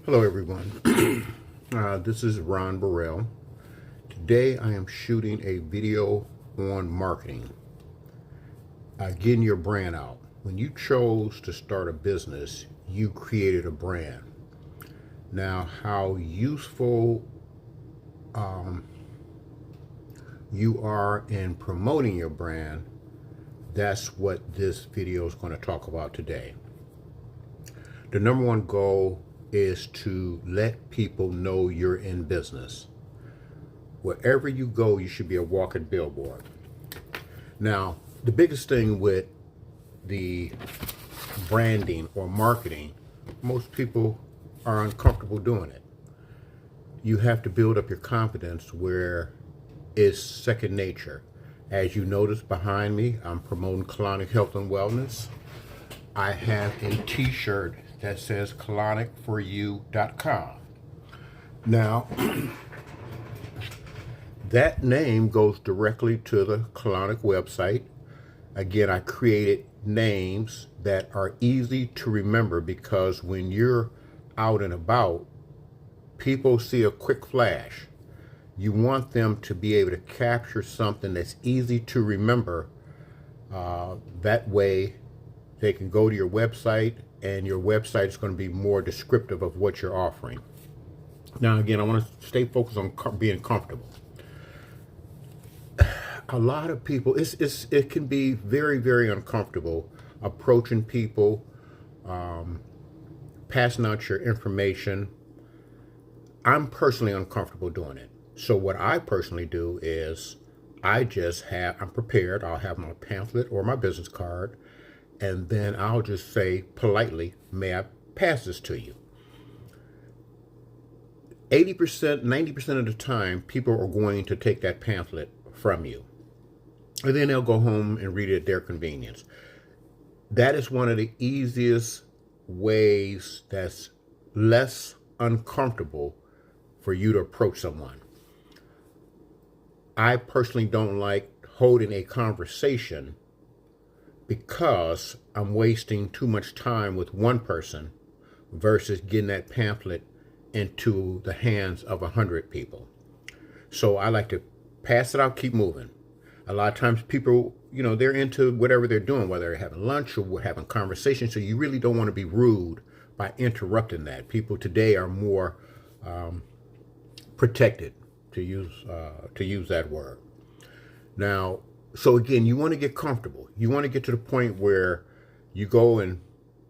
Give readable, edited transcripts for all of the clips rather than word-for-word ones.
Hello everyone, this is Ron Burrell. Today I am shooting a video on marketing, getting your brand out. When you chose to start a business, you created a brand. Now how useful you are in promoting your brand, that's what this video is going to talk about today. The number one goal is to let people know you're in business. Wherever you go, you should be a walking billboard. Now, the biggest thing with the branding or marketing, most people are uncomfortable doing it. You have to build up your confidence where it's second nature. As you notice behind me, I'm promoting Colonic Health and Wellness. I have a t-shirt that says colonicforyou.com. Now, that name goes directly to the Colonic website. Again, I created names that are easy to remember because when you're out and about, people see a quick flash. You want them to be able to capture something that's easy to remember. That way, they can go to your website, and your website is going to be more descriptive of what you're offering. Now, again, I want to stay focused on being comfortable. A lot of people, it can be very, very uncomfortable approaching people, passing out your information. I'm personally uncomfortable doing it. So what I personally do is I'm prepared. I'll have my pamphlet or my business card, and then I'll just say politely, may I pass this to you? 80%, 90% of the time, people are going to take that pamphlet from you. And then they'll go home and read it at their convenience. That is one of the easiest ways that's less uncomfortable for you to approach someone. I personally don't like holding a conversation because I'm wasting too much time with one person versus getting that pamphlet into the hands of 100 people. So I like to pass it out, keep moving. A lot of times people, they're into whatever they're doing, whether they're having lunch or we're having conversation. So you really don't want to be rude by interrupting that. People today are more protected, to use that word. Now, so again, you want to get comfortable. You want to get to the point where you go and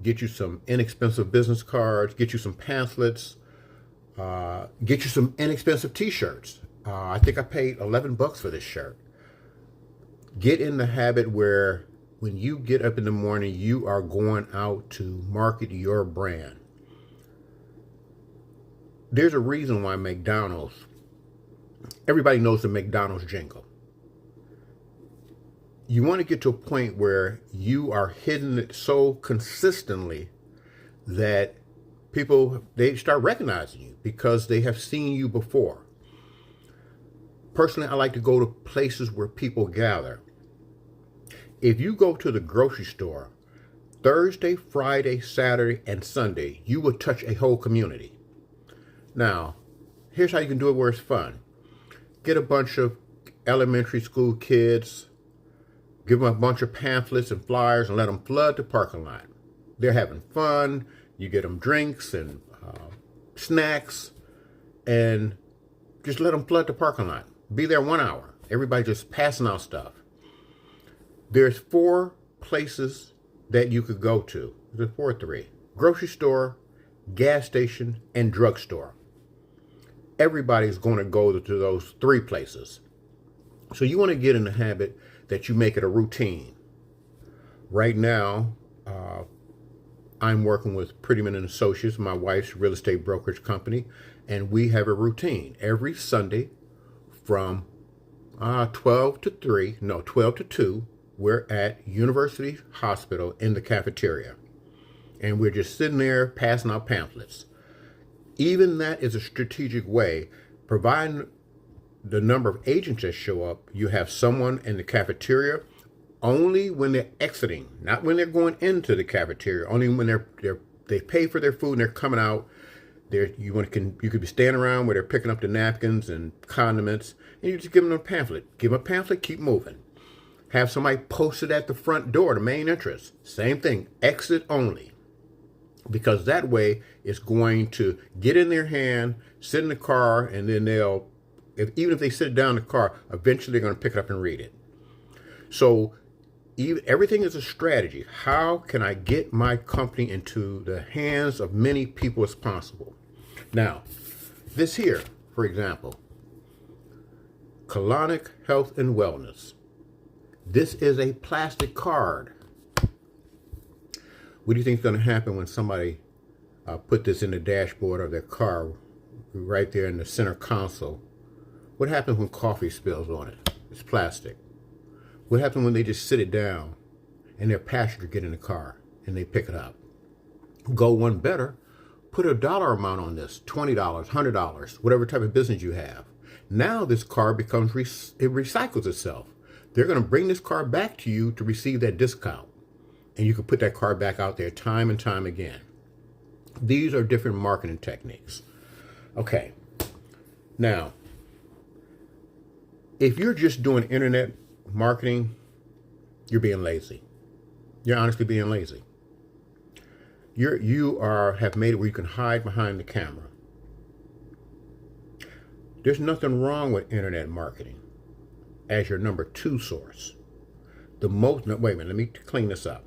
get you some inexpensive business cards, get you some pamphlets, get you some inexpensive t-shirts. I think I paid $11 for this shirt. Get in the habit where when you get up in the morning, you are going out to market your brand. There's a reason why McDonald's, everybody knows the McDonald's jingle. You want to get to a point where you are hitting it so consistently that people, they start recognizing you because they have seen you before. Personally, I like to go to places where people gather. If you go to the grocery store, Thursday, Friday, Saturday, and Sunday, you will touch a whole community. Now, here's how you can do it where it's fun. Get a bunch of elementary school kids, give them a bunch of pamphlets and flyers and let them flood the parking lot. They're having fun. You get them drinks and snacks and just let them flood the parking lot. Be there 1 hour. Everybody just passing out stuff. There's 4 places that you could go to. There's 4 or 3. Grocery store, gas station, and drugstore. Everybody's going to go to those 3 places. So you want to get in the habit that you make it a routine. Right now, I'm working with Prettyman and Associates, my wife's real estate brokerage company, and we have a routine. Every Sunday from 12 to 2, we're at University Hospital in the cafeteria. And we're just sitting there passing out pamphlets. Even that is a strategic way, providing the number of agents that show up, you have someone in the cafeteria only when they're exiting, not when they're going into the cafeteria, only when they pay for their food and they're coming out. There, you could be standing around where they're picking up the napkins and condiments, and you just give them a pamphlet. Give them a pamphlet, keep moving. Have somebody post it at the front door, the main entrance. Same thing, exit only. Because that way it's going to get in their hand, sit in the car, and then even if they sit down in the car, eventually they're going to pick it up and read it. So everything is a strategy. How can I get my company into the hands of many people as possible? Now, this here, for example, Colonic Health and Wellness. This is a plastic card. What do you think is going to happen when somebody put this in the dashboard of their car, right there in the center console? What happens when coffee spills on it? It's plastic. What happens when they just sit it down and their passenger get in the car and they pick it up? Go one better, put a dollar amount on this, $20, $100, whatever type of business you have. Now this car becomes, it recycles itself. They're going to bring this car back to you to receive that discount. And you can put that car back out there time and time again. These are different marketing techniques. Okay. Now, if you're just doing internet marketing, you're being lazy. You're honestly being lazy. You have made it where you can hide behind the camera. There's nothing wrong with internet marketing as your number 2 source. Wait a minute, let me clean this up.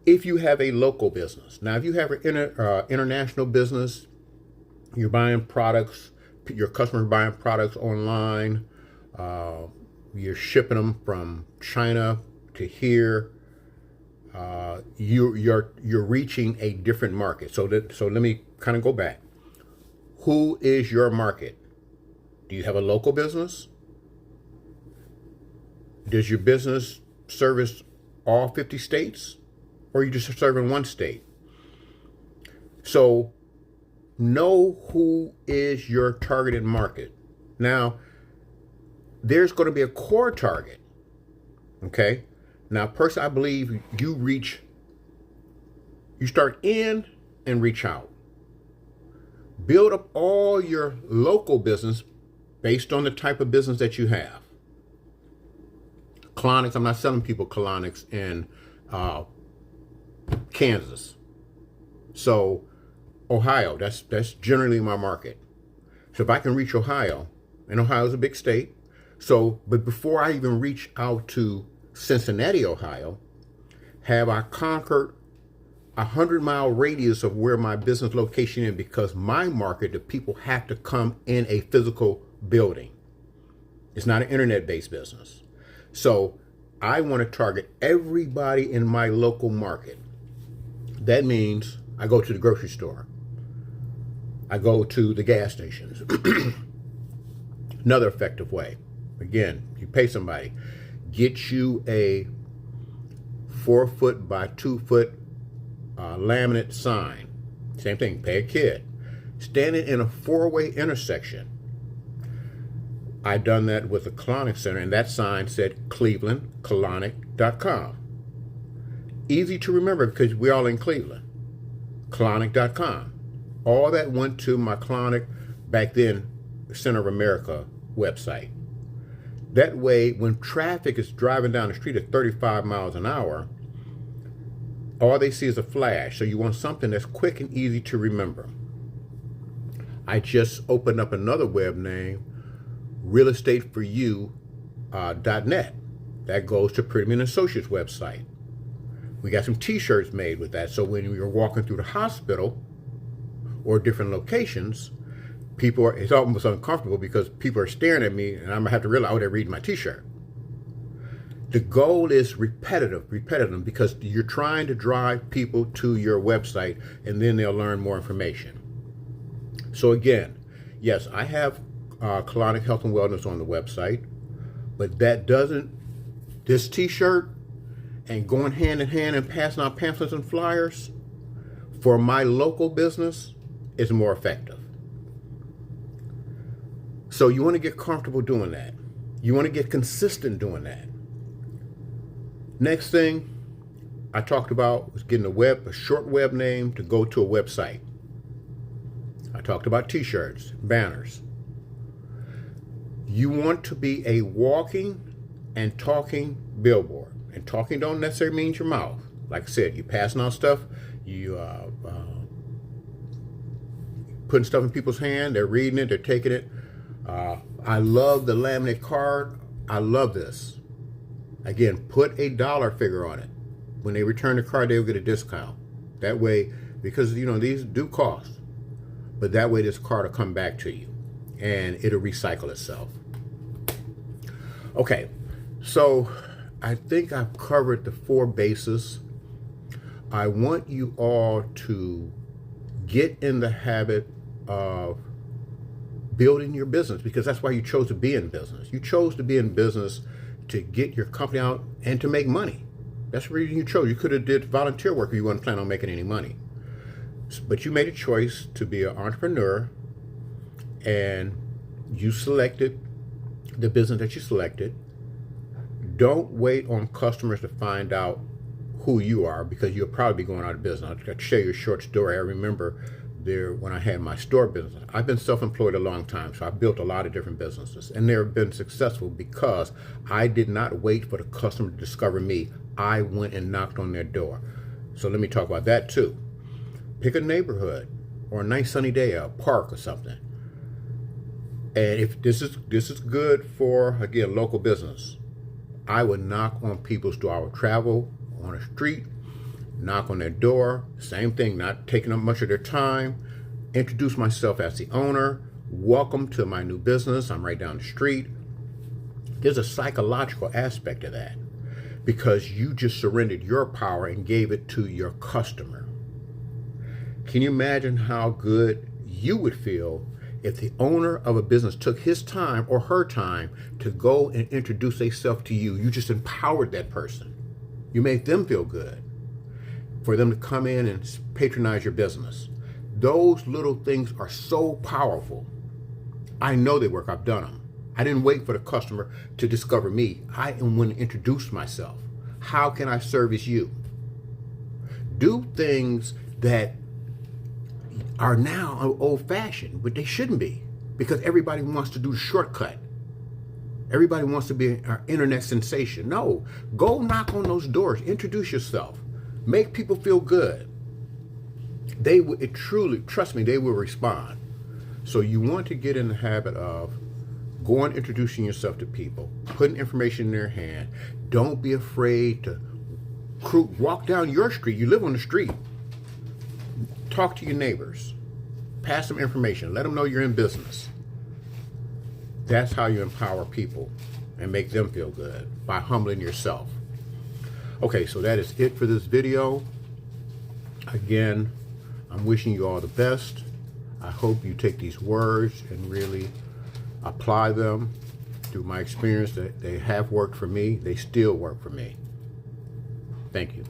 If you have a local business, now if you have an international business, you're buying products, your customers are buying products online, you're shipping them from China to here, you're reaching a different market. So let me kind of go back. Who is your market? Do you have a local business? Does your business service all 50 states? Or are you just serving one state? So know who is your targeted market. Now, there's going to be a core target. Okay? Now, personally, I believe you start in and reach out. Build up all your local business based on the type of business that you have. Colonics, I'm not selling people colonics in Kansas. So Ohio, that's generally my market. So if I can reach Ohio, and Ohio's a big state, but before I even reach out to Cincinnati, Ohio, have I conquered 100-mile radius of where my business location is, because my market, the people have to come in a physical building. It's not an internet-based business. So I want to target everybody in my local market. That means I go to the grocery store. I go to the gas stations. Another effective way. Again, you pay somebody. Get you a 4-foot by 2-foot laminate sign. Same thing, pay a kid. Standing in a 4-way intersection. I done that with the Colonic Center, and that sign said clevelandcolonic.com. Easy to remember because we're all in Cleveland. Colonic.com. All that went to my Colonic, back then, Center of America website. That way, when traffic is driving down the street at 35 miles an hour, all they see is a flash. So you want something that's quick and easy to remember. I just opened up another web name, realestateforyou.net. That goes to Prettyman Associates website. We got some t-shirts made with that. So when you're walking through the hospital or different locations, it's almost uncomfortable because people are staring at me and I'm gonna have to realize, they're reading my t-shirt. The goal is repetitive, because you're trying to drive people to your website and then they'll learn more information. So again, yes, I have Colonic Health and Wellness on the website, but this t-shirt and going hand in hand and passing out pamphlets and flyers for my local business is more effective. So you want to get comfortable doing that. You want to get consistent doing that. Next thing I talked about was getting a short web name to go to a website. talked about t-shirts, banners. You want to be a walking and talking billboard. And talking don't necessarily mean your mouth. Like I said, you passing out stuff, you putting stuff in people's hand, they're reading it, they're taking it. I love the laminate card. I love this. Again, put a dollar figure on it. When they return the card, they'll get a discount. That way, because these do cost, but that way this card will come back to you and it'll recycle itself. Okay, so I think I've covered the 4 bases. I want you all to get in the habit of building your business, because that's why you chose to be in business. You chose to be in business to get your company out and to make money. That's the reason you chose. You could have did volunteer work if you weren't planning on making any money. But you made a choice to be an entrepreneur, and you selected the business that you selected. Don't wait on customers to find out who you are, because you'll probably be going out of business. I'll share you a short story. I remember there when I had my store business. I've been self-employed a long time, so I've built a lot of different businesses, and they've been successful because I did not wait for the customer to discover me. I went and knocked on their door. So let me talk about that too. Pick a neighborhood or a nice sunny day, a park or something. And if this is good for, again, local business, I would knock on people's door. I would travel on a street, knock on their door, same thing, not taking up much of their time, introduce myself as the owner, welcome to my new business, I'm right down the street. There's a psychological aspect of that, because you just surrendered your power and gave it to your customer. Can you imagine how good you would feel if the owner of a business took his time or her time to go and introduce themselves to you? You just empowered that person. You made them feel good for them to come in and patronize your business. Those little things are so powerful. I know they work. I've done them. I didn't wait for the customer to discover me. I am going to introduce myself. How can I service you? Do things that are now old-fashioned, but they shouldn't be, because everybody wants to do the shortcut. Everybody wants to be an internet sensation. No, go knock on those doors. Introduce yourself. Make people feel good. They will truly, trust me, they will respond. So you want to get in the habit of going, introducing yourself to people, putting information in their hand. Don't be afraid to walk down your street. You live on the street. Talk to your neighbors. Pass them information. Let them know you're in business. That's how you empower people and make them feel good, by humbling yourself. Okay, so that is it for this video. Again, I'm wishing you all the best. I hope you take these words and really apply them. Through my experience, that they have worked for me. They still work for me. Thank you.